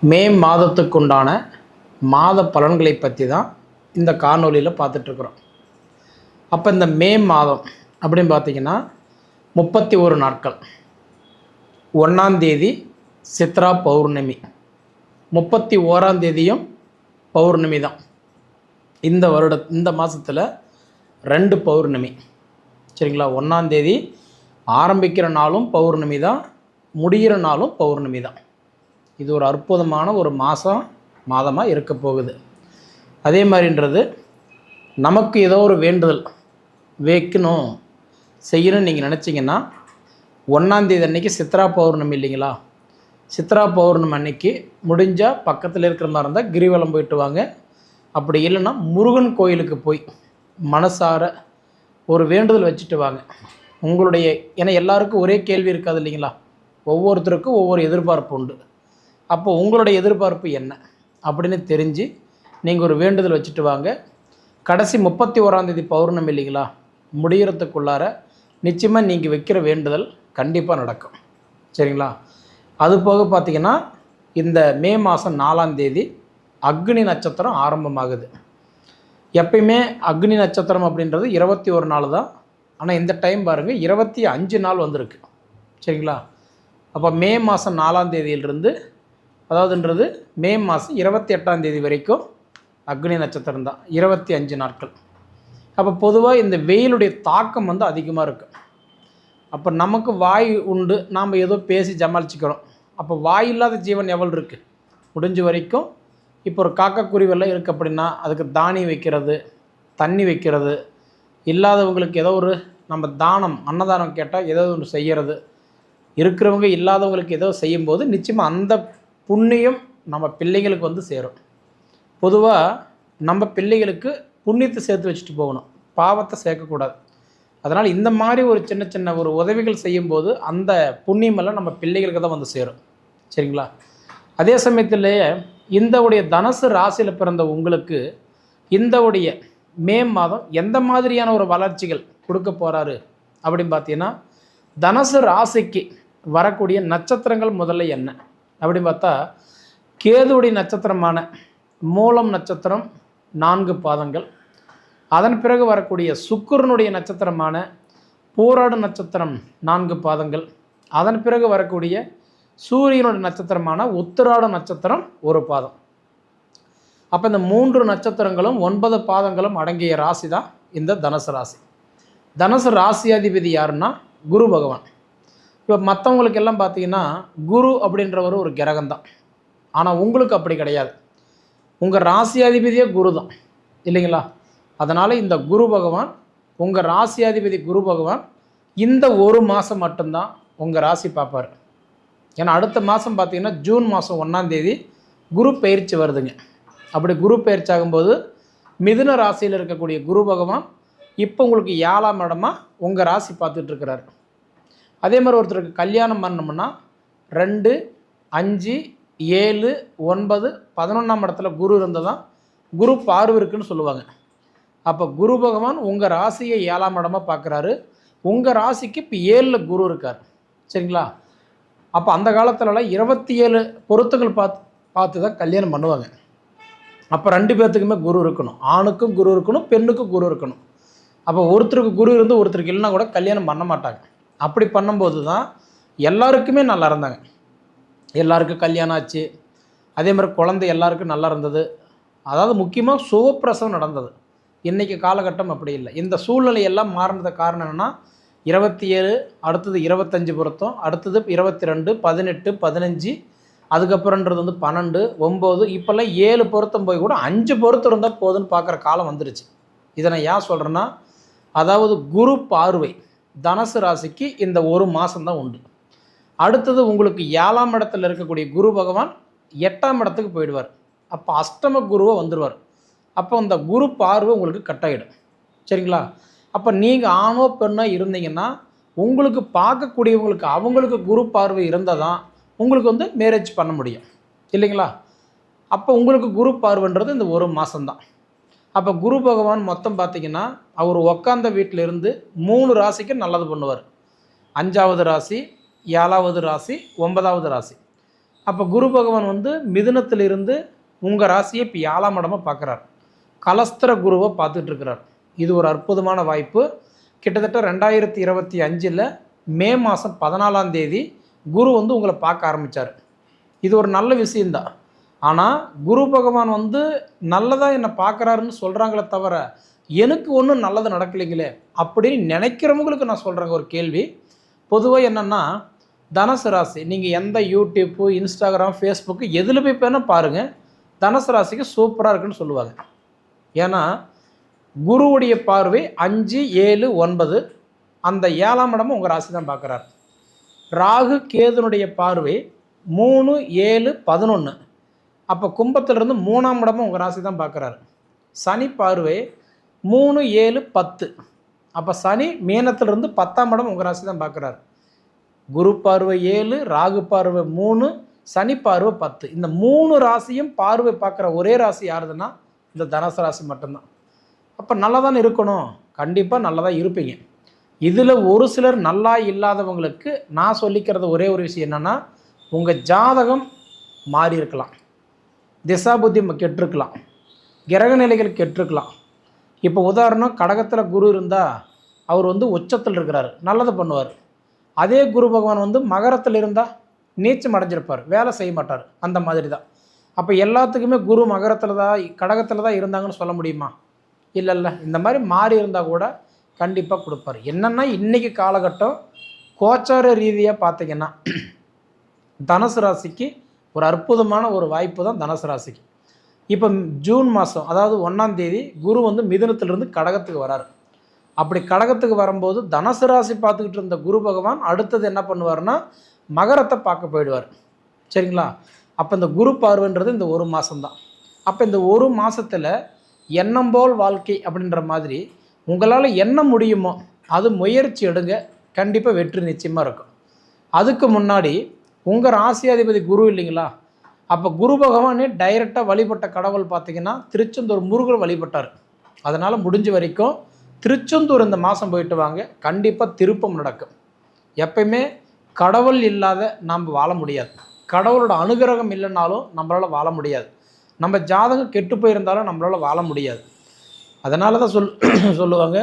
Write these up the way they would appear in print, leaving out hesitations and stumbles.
மே மாதத்துக்குண்டான மாத பலன்களை பற்றி தான் இந்த காணொலியில் பார்த்துட்ருக்குறோம். அப்போ இந்த மே மாதம் அப்படின்னு பார்த்திங்கன்னா 31 நாட்கள். 1ஆம் தேதி சித்ரா பௌர்ணமி, 31ஆம் தேதியும் பௌர்ணமி தான். இந்த மாதத்தில் 2 பௌர்ணமி. சரிங்களா? 1ஆம் தேதி ஆரம்பிக்கிற நாளும் பௌர்ணமி தான், முடிகிற நாளும் பௌர்ணமி தான். இது ஒரு அற்புதமான ஒரு மாதமாக இருக்க போகுது. அதே மாதிரின்றது நமக்கு ஏதோ ஒரு வேண்டுதல் வைக்கணும் செய்யணும்னு நீங்கள் நினச்சிங்கன்னா 1ஆம் தேதி அன்றைக்கி சித்ரா பௌர்ணமி இல்லைங்களா? சித்ரா பௌர்ணமி அன்னைக்கு முடிஞ்சால் பக்கத்தில் இருக்கிற மாதிரி இருந்தால் கிரிவலம் போயிட்டு வாங்க. அப்படி இல்லைன்னா முருகன் கோயிலுக்கு போய் மனசார ஒரு வேண்டுதல் வச்சுட்டு வாங்க. உங்களுடைய ஏன்னா எல்லாருக்கும் ஒரே கேள்வி இருக்காது இல்லைங்களா? ஒவ்வொருத்தருக்கும் ஒவ்வொரு எதிர்பார்ப்பு உண்டு. அப்போ உங்களுடைய எதிர்பார்ப்பு என்ன அப்படின்னு தெரிஞ்சு நீங்கள் ஒரு வேண்டுதல் வச்சுட்டு வாங்க. கடைசி 31ஆம் தேதி பௌர்ணமி இல்லைங்களா? முடிகிறதுக்குள்ளார நிச்சயமாக நீங்கள் வைக்கிற வேண்டுதல் கண்டிப்பாக நடக்கும். சரிங்களா? அது போக பார்த்திங்கன்னா இந்த மே மாதம் 4ஆம் தேதி அக்னி நட்சத்திரம் ஆரம்பமாகுது. எப்பயுமே அக்னி நட்சத்திரம் அப்படின்றது 21 நாள் தான். ஆனால் இந்த டைம் பாருங்கள் 25 நாள் வந்திருக்கு. சரிங்களா? அப்போ மே மாதம் 4ஆம் தேதியிலிருந்து அதாவதுன்றது மே மாதம் 28ஆம் தேதி வரைக்கும் அக்னி நட்சத்திரம் தான், 25 நாட்கள். அப்போ பொதுவாக இந்த வெயிலுடைய தாக்கம் அதிகமாக இருக்குது. அப்போ நமக்கு வாய் உண்டு, நாம் ஏதோ பேசி ஜமாளிச்சுக்கிறோம். அப்போ வாய் இல்லாத ஜீவன் எவ்வளோ இருக்குது? முடிஞ்ச வரைக்கும் இப்போ ஒரு காக்காக்குருவெல்லாம் இருக்குது அப்படின்னா அதுக்கு தானியம் வைக்கிறது, தண்ணி வைக்கிறது, இல்லாதவங்களுக்கு ஏதோ ஒரு நம்ம தானம் அன்னதானம் கேட்டால் ஏதோ ஒன்று செய்கிறது, இருக்கிறவங்க இல்லாதவங்களுக்கு ஏதோ செய்யும்போது நிச்சயமாக அந்த புண்ணியம் நம்ம பிள்ளைகளுக்கு சேரும். பொதுவாக நம்ம பிள்ளைகளுக்கு புண்ணியத்தை சேர்த்து வச்சுட்டு போகணும், பாவத்தை சேர்க்கக்கூடாது. அதனால் இந்த மாதிரி ஒரு சின்ன சின்ன ஒரு உதவிகள் செய்யும்போது அந்த புண்ணியமெல்லாம் நம்ம பிள்ளைகளுக்கு தான் சேரும். சரிங்களா? அதே சமயத்திலேயே இந்த தனுசு ராசியில் பிறந்த உங்களுக்கு இந்த மே மாதம் எந்த மாதிரியான ஒரு வளர்ச்சிகள் கொடுக்க போகிறாரு அப்படின்னு பார்த்தீங்கன்னா, தனுசு ராசிக்கு வரக்கூடிய நட்சத்திரங்கள் முதல்ல என்ன அப்படின்னு பார்த்தா, கேதுவுடைய நட்சத்திரமான மூலம் நட்சத்திரம் 4 பாதங்கள். அதன் பிறகு வரக்கூடிய சுக்கிரனுடைய நட்சத்திரமான பூராட நட்சத்திரம் 4 பாதங்கள். அதன் பிறகு வரக்கூடிய சூரியனுடைய நட்சத்திரமான உத்திராட நட்சத்திரம் 1 பாதம். அப்போ இந்த 3 நட்சத்திரங்களும் 9 பாதங்களும் அடங்கிய ராசி தான் இந்த தனுசு ராசி. தனுசு ராசியாதிபதி யாருன்னா குரு பகவான். இப்போ மற்றவங்களுக்கு எல்லாம் பார்த்தீங்கன்னா குரு அப்படின்றவர் ஒரு கிரகம் தான். ஆனால் உங்களுக்கு அப்படி கிடையாது. உங்கள் ராசியாதிபதியே குரு தான் இல்லைங்களா? அதனால் இந்த குரு பகவான், உங்கள் ராசியாதிபதி குரு பகவான் இந்த ஒரு மாதம் மட்டும்தான் உங்கள் ராசி பார்ப்பார். ஏன்னா அடுத்த மாதம் பார்த்திங்கன்னா ஜூன் மாதம் 1ஆம் தேதி குரு பயிற்சி வருதுங்க. அப்படி குரு பயிற்சி ஆகும்போது மிதுன ராசியில் இருக்கக்கூடிய குரு பகவான் இப்போ உங்களுக்கு 7ஆம் இடமா உங்கள் ராசி பார்த்துட்ருக்கிறார். அதே மாதிரி ஒருத்தருக்கு கல்யாணம் பண்ணோம்னா 2, 5, 7, 9, 11ஆம் இடத்துல குரு இருந்தால் தான் குரு பார்வை இருக்குன்னு சொல்லுவாங்க. அப்போ குரு பகவான் உங்கள் ராசியை 7ஆம் இடமா பார்க்குறாரு. உங்கள் ராசிக்கு இப்போ 7ல் குரு இருக்கார். சரிங்களா? அப்போ அந்த காலத்துலலாம் 27 பொருத்தங்கள் பார்த்து தான் கல்யாணம் பண்ணுவாங்க. அப்போ 2 பேர்த்துக்குமே குரு இருக்கணும். ஆணுக்கும் குரு இருக்கணும், பெண்ணுக்கும் குரு இருக்கணும். அப்போ ஒருத்தருக்கு குரு இருந்து ஒருத்தருக்கு இல்லைன்னா கூட கல்யாணம் பண்ண மாட்டாங்க. அப்படி பண்ணும்போது தான் எல்லாருக்குமே நல்லா இருந்தாங்க. எல்லாருக்கும் கல்யாணம் ஆச்சு. அதே மாதிரி குழந்தை எல்லாருக்கும் நல்லா இருந்தது. அதாவது முக்கியமாக சுகப்பிரசவம் நடந்தது. இன்றைக்கி காலகட்டம் அப்படி இல்லை. இந்த சூழ்நிலையெல்லாம் மாறினது காரணம் என்னென்னா 27, அடுத்தது 25 பொருத்தம், அடுத்தது 22, 18, 15, அதுக்கப்புறன்றது 12, 9, இப்போல்லாம் 7 பொருத்தம் போய் கூட 5 பொருத்தம் இருந்தால் போதுன்னு பார்க்குற காலம் வந்துருச்சு. இதை நான் ஏன் சொல்கிறேன்னா, அதாவது குரு பார்வை தனுசு ராசிக்கு இந்த ஒரு மாதம்தான் உண்டு. அடுத்தது உங்களுக்கு 7ஆம் இடத்துல இருக்கக்கூடிய குரு பகவான் 8ஆம் இடத்துக்கு போயிடுவார். அப்போ அஷ்டம குருவை வந்துடுவார். அப்போ அந்த குரு பார்வை உங்களுக்கு கட்டாயிடும். சரிங்களா? அப்போ நீங்கள் ஆணோ பெண்ணோ இருந்தீங்கன்னா உங்களுக்கு பார்க்கக்கூடியவங்களுக்கு அவங்களுக்கு குரு பார்வை இருந்தால் தான் உங்களுக்கு மேரேஜ் பண்ண முடியும் இல்லைங்களா? அப்போ உங்களுக்கு குரு பார்வைன்றது இந்த ஒரு மாதம்தான். அப்போ குரு பகவான் மொத்தம் பார்த்திங்கன்னா அவர் உட்காந்த வீட்டிலிருந்து 3 ராசிக்கு நல்லது பண்ணுவார். 5ஆவது ராசி, 7ஆவது ராசி, 9ஆவது ராசி. அப்போ குரு பகவான் வந்து மிதுனத்திலிருந்து உங்கள் ராசியை இப்போ 7ஆம் இடமா பார்க்குறார். கலஸ்திர குருவை பார்த்துட்டு இருக்கிறார். இது ஒரு அற்புதமான வாய்ப்பு. கிட்டத்தட்ட 2025 மே மாதம் 14ஆம் தேதி குரு வந்து உங்களை பார்க்க ஆரம்பித்தார். இது ஒரு நல்ல விஷயந்தான். ஆனால் குரு பகவான் வந்து நல்லதாக என்னை பார்க்குறாருன்னு சொல்கிறாங்களே தவிர எனக்கு ஒன்றும் நல்லது நடக்கலைங்களே அப்படின்னு நினைக்கிறவங்களுக்கு நான் சொல்கிறேங்க ஒரு கேள்வி. பொதுவாக என்னென்னா, தனுசு ராசி நீங்கள் எந்த யூடியூப்பு, இன்ஸ்டாகிராம், ஃபேஸ்புக்கு எதில் போய் வேணால் பாருங்கள், தனுசு ராசிக்கு சூப்பராக இருக்குன்னு சொல்லுவாங்க. ஏன்னா குருவுடைய பார்வை 5, 7, 9 அந்த 7ஆம் இடமும் உங்கள் ராசி தான் பார்க்குறார். ராகு கேதுனுடைய பார்வை 3, 7, 11 அப்போ கும்பத்திலிருந்து 3ஆம் இடமும் உங்கள் ராசி தான் பார்க்குறாரு. சனி பார்வை 3, 7, 10 அப்போ சனி மீனத்திலிருந்து 10ஆம் இடம் உங்கள் ராசி தான் பார்க்குறாரு. குரு பார்வை 7, ராகு பார்வை 3, சனி பார்வை 10. இந்த 3 ராசியும் பார்வை பார்க்குற ஒரே ராசி யாருதுன்னா இந்த தனுசு ராசி மட்டும்தான். அப்போ நல்லா தானே இருக்கணும், கண்டிப்பாக நல்லா தான் இருப்பீங்க. இதில் ஒரு சிலர் நல்லா இல்லாதவங்களுக்கு நான் சொல்லிக்கிறது ஒரே ஒரு விஷயம் என்னென்னா, உங்கள் ஜாதகம் மாறி இருக்கலாம், திசாபுத்தி கெட்டிருக்கலாம், கிரக நிலைகள் கெட்டிருக்கலாம். இப்போ உதாரணம், கடகத்தில் குரு இருந்தால் அவர் வந்து உச்சத்தில் இருக்கிறார், நல்லது பண்ணுவார். அதே குரு பகவான் வந்து மகரத்தில் இருந்தால் நீச்சம் அடைஞ்சிருப்பார், வேலை செய்ய மாட்டார். அந்த மாதிரி தான். அப்போ எல்லாத்துக்குமே குரு மகரத்தில் தான் கடகத்தில் தான் இருந்தாங்கன்னு சொல்ல முடியுமா? இல்லை. இந்த மாதிரி மாறி இருந்தால் கூட கண்டிப்பாக கொடுப்பார். என்னென்னா இன்றைக்கி காலகட்டம் கோச்சார ரீதியாக பார்த்திங்கன்னா தனுசு ராசிக்கு ஒரு அற்புதமான ஒரு வாய்ப்பு தான் தனுசு ராசிக்கு. இப்போ ஜூன் மாதம் அதாவது 1ஆம் தேதி குரு வந்து மிதுனத்திலிருந்து கடகத்துக்கு வராரு. அப்படி கடகத்துக்கு வரும்போது தனுசு ராசி பார்த்துக்கிட்டு இருந்த குரு பகவான் அடுத்தது என்ன பண்ணுவார்னா மகரத்தை பார்க்க போயிடுவார். சரிங்களா? அப்போ இந்த குரு பார்வைன்றது இந்த ஒரு மாதம்தான். அப்போ இந்த ஒரு மாதத்தில் எண்ணம் போல் வாழ்க்கை அப்படின்ற மாதிரி உங்களால் என்ன முடியுமோ அது முயற்சி எடுங்க, கண்டிப்பாக வெற்றி நிச்சயமாக இருக்கும். அதுக்கு முன்னாடி உங்கள் ராசியாதிபதி குரு இல்லைங்களா? அப்போ குரு பகவானே டைரெக்டாக வழிபட்ட கடவுள் பார்த்திங்கன்னா திருச்செந்தூர் முருகர் வழிபட்டார். அதனால் முடிஞ்ச வரைக்கும் திருச்செந்தூர் இந்த மாதம் போயிட்டு வாங்க, கண்டிப்பாக திருப்பம் நடக்கும். எப்பயுமே கடவுள் இல்லாத நாம் வாழ முடியாது, கடவுளோட அனுகிரகம் இல்லைனாலும் நம்மளால் வாழ முடியாது, நம்ம ஜாதகம் கெட்டு போயிருந்தாலும் நம்மளால் வாழ முடியாது. அதனால தான் சொல்லுவாங்க,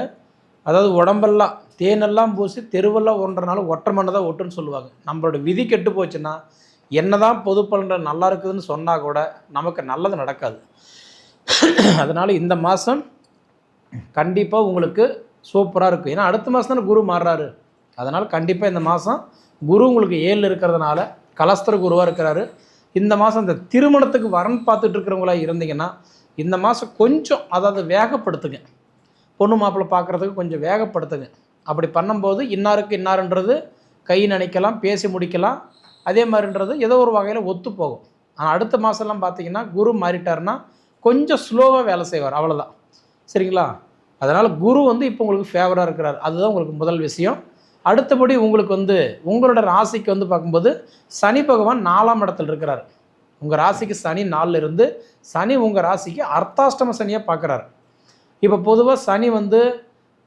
அதாவது உடம்பெல்லாம் தேனெல்லாம் பூசி தெருவெல்லாம் ஒன்றனால ஒற்றை மண்ணை தான் ஒட்டுன்னு சொல்லுவாங்க. நம்மளோட விதி கெட்டு போச்சுன்னா என்ன தான் பொது பலன் நல்லா இருக்குதுன்னு சொன்னால் கூட நமக்கு நல்லது நடக்காது. அதனால் இந்த மாதம் கண்டிப்பாக உங்களுக்கு சூப்பராக இருக்கும். ஏன்னா அடுத்த மாதம் தானே குரு மாறுறாரு. அதனால் கண்டிப்பாக இந்த மாதம் குரு உங்களுக்கு 7 இருக்கிறதுனால கலஸ்திர குருவாக இருக்கிறாரு. இந்த மாதம் இந்த திருமணத்துக்கு வரன் பார்த்துட்டு இருக்கிறவங்களா இருந்தீங்கன்னா இந்த மாதம் கொஞ்சம் அதாவது வேகப்படுத்துங்க, பொண்ணு மாப்பிள்ளை பார்க்குறதுக்கு கொஞ்சம் வேகப்படுத்துங்க. அப்படி பண்ணும்போது இன்னாருக்கு இன்னாருன்றது கை நினைக்கலாம், பேசி முடிக்கலாம். அதே மாதிரின்றது ஏதோ ஒரு வகையில் ஒத்து போகும். ஆனால் அடுத்த மாதம்லாம் பார்த்தீங்கன்னா குரு மாறிட்டார்னா கொஞ்சம் ஸ்லோவாக வேலை செய்வார், அவ்வளோதான். சரிங்களா? அதனால் குரு வந்து இப்போ உங்களுக்கு ஃபேவராக இருக்கிறார், அதுதான் உங்களுக்கு முதல் விஷயம். அடுத்தபடி உங்களுக்கு வந்து உங்களோட ராசிக்கு வந்து பார்க்கும்போது சனி பகவான் 4ஆம் இடத்துல இருக்கிறார். உங்கள் ராசிக்கு சனி 4ல் இருந்து சனி உங்கள் ராசிக்கு அர்த்தாஷ்டம சனியாக பார்க்குறாரு. இப்போ பொதுவாக சனி வந்து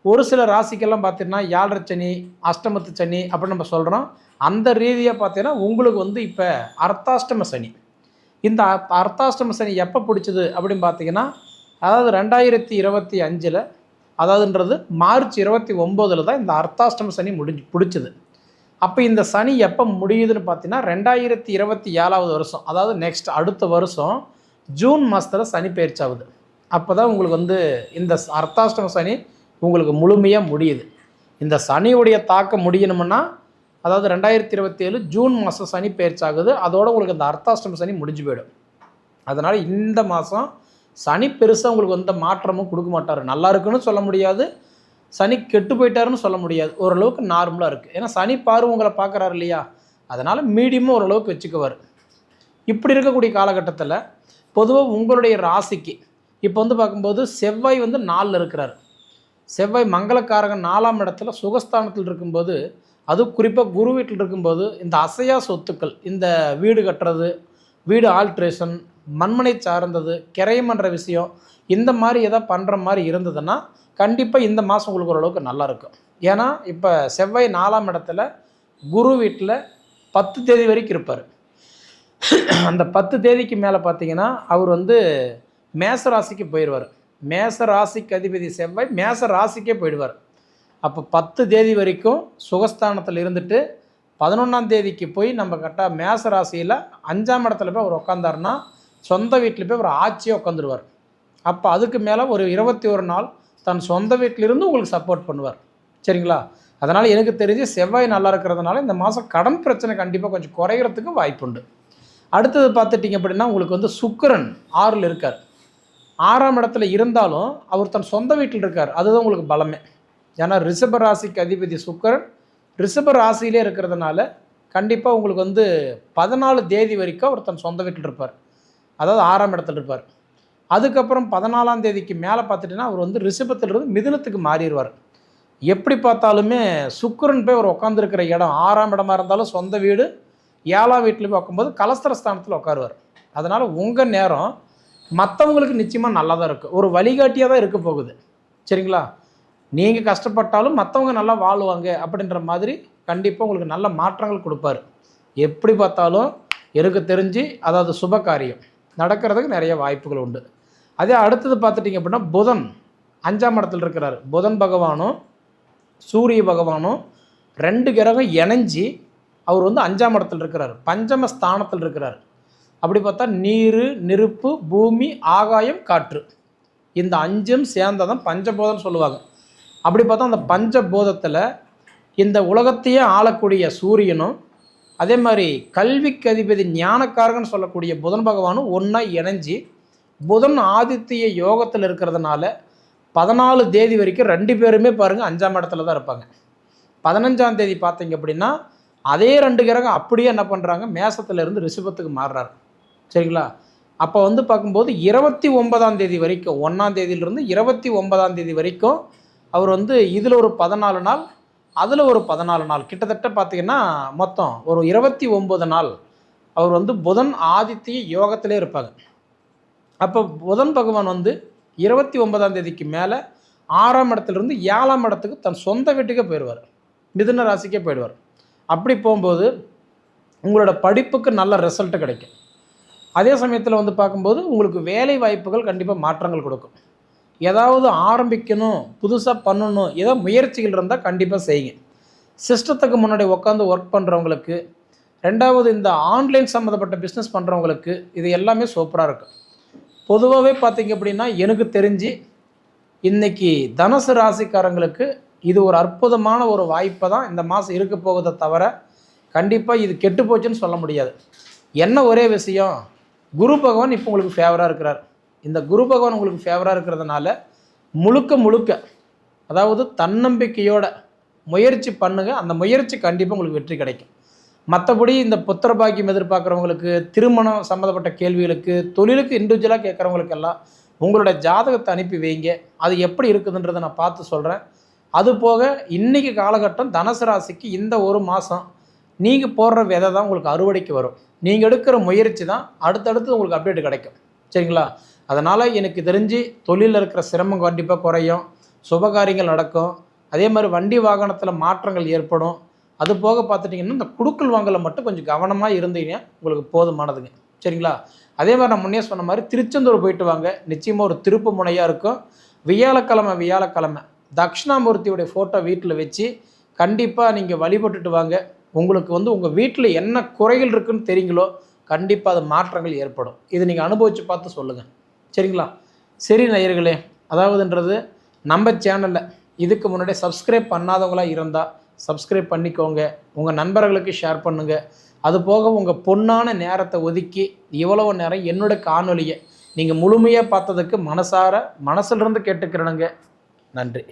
ஒரு சில ராசிக்கெல்லாம் பார்த்தீங்கன்னா 7 சனி, அஷ்டமத்து சனி அப்படின்னு நம்ம சொல்கிறோம். அந்த ரீதியாக பார்த்தீங்கன்னா உங்களுக்கு வந்து இப்போ அர்த்தாஷ்டம சனி. இந்த அர்த்தாஷ்டம சனி எப்போ பிடிச்சது அப்படின்னு பார்த்தீங்கன்னா, அதாவது 2025 அதாவதுன்றது மார்ச் 29 தான் இந்த அர்த்தாஷ்டம சனி பிடிச்சது. அப்போ இந்த சனி எப்போ முடியுதுன்னு பார்த்தீங்கன்னா 2027 வருஷம், அதாவது நெக்ஸ்ட் அடுத்த வருஷம் ஜூன் மாதத்தில் சனி பயிற்சி ஆகுது. அப்போ தான் உங்களுக்கு வந்து இந்த அர்த்தாஷ்டம சனி உங்களுக்கு முழுமையாக முடியுது. இந்த சனியுடைய தாக்கம் முடியணும்னா அதாவது 2027 ஜூன் மாதம் சனி பயிற்சி ஆகுது. அதோடு உங்களுக்கு இந்த அர்த்தாஷ்டம சனி முடிஞ்சு போயிடும். அதனால் இந்த மாதம் சனி பெருசாக உங்களுக்கு எந்த மாற்றமும் கொடுக்க மாட்டார். நல்லா இருக்குன்னு சொல்ல முடியாது, சனி கெட்டு போயிட்டாருன்னு சொல்ல முடியாது, ஓரளவுக்கு நார்மலாக இருக்குது. ஏன்னா சனி பார்வை உங்களை பார்க்குறாரு இல்லையா, அதனால் மீடியமும் ஓரளவுக்கு வச்சுக்குவார். இப்படி இருக்கக்கூடிய காலகட்டத்தில் பொதுவாக உங்களுடைய ராசிக்கு இப்போ வந்து பார்க்கும்போது செவ்வாய் வந்து 4ல் இருக்கிறார். செவ்வாய் மங்களக்காரகன் 4ஆம் இடத்துல சுகஸ்தானத்தில் இருக்கும்போது, அதுவும் குறிப்பாக குரு வீட்டில் இருக்கும்போது இந்த அசையா சொத்துக்கள், இந்த வீடு கட்டுறது, வீடு ஆல்ட்ரேஷன், மண்மனை சார்ந்தது, கிரையம் பண்ணுற விஷயம், இந்த மாதிரி எதாவது பண்ணுற மாதிரி இருந்ததுன்னா கண்டிப்பாக இந்த மாதம் உங்களுக்கு ஓரளவுக்கு நல்லாயிருக்கும். ஏன்னா இப்போ செவ்வாய் 4ஆம் இடத்துல குரு வீட்டில் 10 தேதி வரைக்கும் இருப்பார். அந்த 10 தேதிக்கு மேலே பார்த்தீங்கன்னா அவர் வந்து மேச ராசிக்கு போயிடுவார். மேச ராசிக்கு அதிபதி செவ்வாய் மேச ராசிக்கே போயிடுவார். அப்போ 10 தேதி வரைக்கும் சுகஸ்தானத்தில் இருந்துட்டு 11ஆம் தேதிக்கு போய் நம்ம கரெக்டாக மேச ராசியில் 5ஆம் இடத்துல போய் அவர் உட்காந்தாருன்னா சொந்த வீட்டில் போய் அவர் ஆட்சியாக உட்காந்துருவார். அப்போ அதுக்கு மேலே ஒரு 21 நாள் தன் சொந்த வீட்டிலிருந்து உங்களுக்கு சப்போர்ட் பண்ணுவார். சரிங்களா? அதனால் எனக்கு தெரிஞ்சு செவ்வாய் நல்லா இருக்கிறதுனால இந்த மாதம் கடன் பிரச்சனை கண்டிப்பாக கொஞ்சம் குறைகிறதுக்கு வாய்ப்புண்டு. அடுத்தது பார்த்துட்டிங்க அப்படின்னா உங்களுக்கு வந்து சுக்கிரன் 6ல் இருக்கார். 6ஆம் இடத்துல இருந்தாலும் அவர் தன் சொந்த வீட்டில் இருக்கார். அதுதான் உங்களுக்கு பலமே. ஏன்னா ரிஷப ராசிக்கு அதிபதி சுக்கிரன் ரிஷப ராசியிலே இருக்கிறதுனால கண்டிப்பாக உங்களுக்கு வந்து 14 தேதி வரைக்கும் அவர் தன் சொந்த வீட்டில் இருப்பார். அதாவது 6ஆம் இடத்துல இருப்பார். அதுக்கப்புறம் 14ஆம் தேதிக்கு மேலே பார்த்துட்டிங்கன்னா அவர் வந்து ரிஷபத்திலிருந்து மிதுனத்துக்கு மாறிடுவார். எப்படி பார்த்தாலுமே சுக்கிரன் போய் அவர் உட்காந்துருக்கிற இடம் 6ஆம் இடமா இருந்தாலும் சொந்த வீடு, 7ஆம் வீட்டில் போய் உட்கும்போது கலஸ்திரஸ்தானத்தில் உட்காருவார். அதனால் உங்கள் நேரம் மற்றவங்களுக்கு நிச்சயமாக நல்லா தான் இருக்குது. ஒரு வழிகாட்டியாக தான் இருக்க போகுது. சரிங்களா? நீங்கள் கஷ்டப்பட்டாலும் மற்றவங்க நல்லா வாழ்வாங்க அப்படின்ற மாதிரி கண்டிப்பாக உங்களுக்கு நல்ல மாற்றங்கள் கொடுப்பார். எப்படி பார்த்தாலும் எனக்கு தெரிஞ்சு அதாவது சுப காரியம் நடக்கிறதுக்கு நிறைய வாய்ப்புகள் உண்டு. அதே அடுத்தது பார்த்துட்டிங்க அப்படின்னா புதன் 5ஆம் இடத்துல இருக்கிறார். புதன் பகவானும் சூரிய பகவானும் 2 கிரகம் இணைஞ்சி அவர் வந்து 5ஆம் இடத்துல இருக்கிறார். பஞ்சம ஸ்தானத்தில் இருக்கிறார். அப்படி பார்த்தா நீர், நெருப்பு, பூமி, ஆகாயம், காற்று இந்த 5ம் சேர்ந்ததான் பஞ்சபோதம்னு சொல்லுவாங்க. அப்படி பார்த்தா அந்த பஞ்சபோதத்தில் இந்த உலகத்தையே ஆளக்கூடிய சூரியனும் அதே மாதிரி கல்விக்கு அதிபதி ஞானக்காரகன்னு சொல்லக்கூடிய புதன் பகவானும் ஒன்றா இணைஞ்சி புதன் ஆதித்ய யோகத்தில் இருக்கிறதுனால 14 தேதி வரைக்கும் 2 பேருமே பாருங்கள் 5ஆம் இடத்துல தான் இருப்பாங்க. 15ஆம் தேதி பார்த்தீங்க அப்படின்னா அதே 2 கிரகம் அப்படியே என்ன பண்ணுறாங்க மேசத்துலேருந்து ரிஷபத்துக்கு மாறுறாரு. சரிங்களா? அப்போ வந்து பார்க்கும்போது 29ஆம் தேதி வரைக்கும் 1ஆம் தேதியிலிருந்து 29ஆம் தேதி வரைக்கும் அவர் வந்து இதில் ஒரு 14 நாள் அதில் ஒரு 14 நாள் கிட்டத்தட்ட பார்த்திங்கன்னா மொத்தம் ஒரு 29 நாள் அவர் வந்து புதன் ஆதித்ய யோகத்திலே இருப்பாங்க. அப்போ புதன் பகவான் வந்து 29ஆம் தேதிக்கு மேலே 6ஆம் இடத்துலேருந்து 7ஆம் இடத்துக்கு தன் சொந்த வீட்டுக்கே போயிடுவார். மிதுன ராசிக்கே போயிடுவார். அப்படி போகும்போது உங்களோட படிப்புக்கு நல்ல ரிசல்ட்டு கிடைக்கும். அதே சமயத்தில் வந்து பார்க்கும்போது உங்களுக்கு வேலை வாய்ப்புகள் கண்டிப்பாக மாற்றங்கள் கொடுக்கும். ஏதாவது ஆரம்பிக்கணும், புதுசாக பண்ணணும், ஏதோ முயற்சிகள் இருந்தால் கண்டிப்பாக செய்யுங்க. சிஸ்டத்துக்கு முன்னாடி உட்காந்து ஒர்க் பண்ணுறவங்களுக்கு, 2வது இந்த ஆன்லைன் சம்மந்தப்பட்ட பிஸ்னஸ் பண்ணுறவங்களுக்கு இது எல்லாமே சூப்பராக இருக்கும். பொதுவாகவே பார்த்திங்க அப்படின்னா எனக்கு தெரிஞ்சு இன்றைக்கி தனுசு ராசிக்காரங்களுக்கு இது ஒரு அற்புதமான ஒரு வாய்ப்பை தான் இந்த மாதம் இருக்க போகுதை தவிர கண்டிப்பாக இது கெட்டு போச்சுன்னு சொல்ல முடியாது. என்ன ஒரே விஷயம், குரு பகவான் இப்போ உங்களுக்கு ஃபேவராக இருக்கிறார். இந்த குரு பகவான் உங்களுக்கு ஃபேவராக இருக்கிறதுனால முழுக்க அதாவது தன்னம்பிக்கையோட முயற்சி பண்ணுங்கள். அந்த முயற்சி கண்டிப்பாக உங்களுக்கு வெற்றி கிடைக்கும். மற்றபடி இந்த புத்திர பாக்கியம் எதிர்பார்க்குறவங்களுக்கு, திருமணம் சம்மந்தப்பட்ட கேள்விகளுக்கு, தொழிலுக்கு இண்டிவிஜுவலாக கேட்குறவங்களுக்கெல்லாம் உங்களோட ஜாதகத்தை அனுப்பி வைங்க. அது எப்படி இருக்குதுன்றதை நான் பார்த்து சொல்கிறேன். அதுபோக இன்றைக்கி காலகட்டம் தனுசு ராசிக்கு இந்த ஒரு மாதம் நீங்கள் போடுற விதை தான் உங்களுக்கு அறுவடைக்கு வரும். நீங்கள் எடுக்கிற முயற்சி தான் அடுத்தடுத்து உங்களுக்கு அப்டேட் கிடைக்கும். சரிங்களா? அதனால் எனக்கு தெரிஞ்சு தொழிலில் இருக்கிற சிரமம் கண்டிப்பாக குறையும், சுபகாரியங்கள் நடக்கும். அதே மாதிரி வண்டி வாகனத்தில் மாற்றங்கள் ஏற்படும். அது போக பார்த்துட்டிங்கன்னா இந்த குடுக்கல் வாங்கலை மட்டும் கொஞ்சம் கவனமாக இருந்தீங்க உங்களுக்கு போதுமானதுங்க. சரிங்களா? அதே மாதிரி நான் முன்னே சொன்ன மாதிரி திருச்செந்தூர் போயிட்டு வாங்க. நிச்சயமாக ஒரு திருப்பு முனையாக இருக்கும். வியாழக்கிழமை தட்சிணாமூர்த்தியுடைய ஃபோட்டோ வீட்டில் வச்சு கண்டிப்பாக நீங்கள் வழிபட்டுட்டு வாங்க. உங்களுக்கு வந்து உங்கள் வீட்டில் என்ன குறைகள் இருக்குன்னு தெரியுங்களோ கண்டிப்பாக அது மாற்றங்கள் ஏற்படும். இது நீங்கள் அனுபவித்து பார்த்து சொல்லுங்கள். சரிங்களா? சரி நேயர்களே, அதாவதுன்றது நம்ம சேனலில் இதுக்கு முன்னாடி சப்ஸ்கிரைப் பண்ணாதவங்களாக இருந்தால் சப்ஸ்கிரைப் பண்ணிக்கோங்க. உங்கள் நண்பர்களுக்கு ஷேர் பண்ணுங்கள். அது போக உங்கள் பொன்னான நேரத்தை ஒதுக்கி இவ்வளவு நேரம் என்னோடய காணொலியை நீங்கள் முழுமையாக பார்த்ததுக்கு மனசிலிருந்து கேட்டுக்கிறேனுங்க. நன்றி.